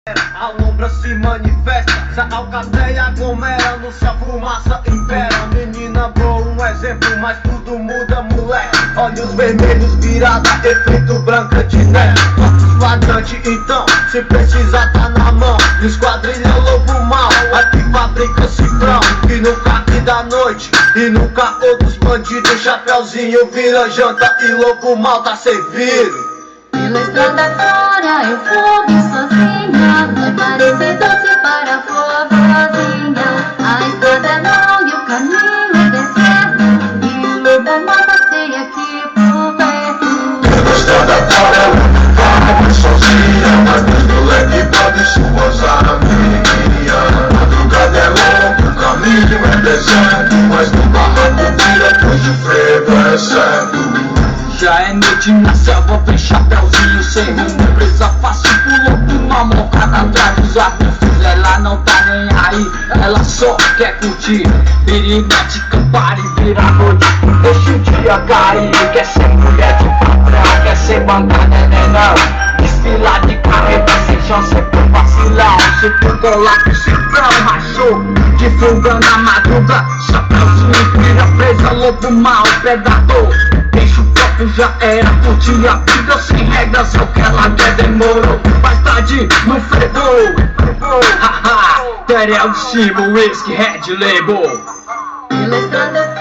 A lombra se manifesta, se a alcateia aglomera, no céu fumaça impera. Menina boa, um exemplo, mas tudo muda, moleque. Olhos vermelhos virada, efeito branca de neve. Fotos flagrante, então, se precisar tá na mão. Esquadrilha lobo mal, aqui fabrica cifrão. E no caqui da noite, e no caô dos bandidos, chapeuzinho vira janta e lobo mal tá servido. Pela estrada fora eu fui sozinha, vai parecer doce para a vovozinha. A estrada é longa e o caminho é deserto, e o lobo mal passeia aqui por perto. Pela estrada fora eu fui sozinha, mas meus moleque podem suas amigas. A madrugada é longa, o caminho é deserto, mas no barranco vira pois o frevo é certo. Já é noite na selva, vem chapeuzinho sem rumo. Presa fácil, pulou por uma mocada atrás dos arbustos. Ela não tá nem aí, ela só quer curtir. Pirinete, campar e vira noite. Deixa o dia cair, quer ser mulher de patrão, quer ser bancada, né não. Desfilar de carreta sem chance por vacilão. Se tu colar com o cifrão, rachou, divulgando a madruga. Chapeuzinho vira presa, lobo mau, predador. Deixa o copo, já era, curtir a vida sem regras, é o que ela quer, demorou. Mais tarde, não fredou, haha, Terel de cima, whisky, red label. Pela estrada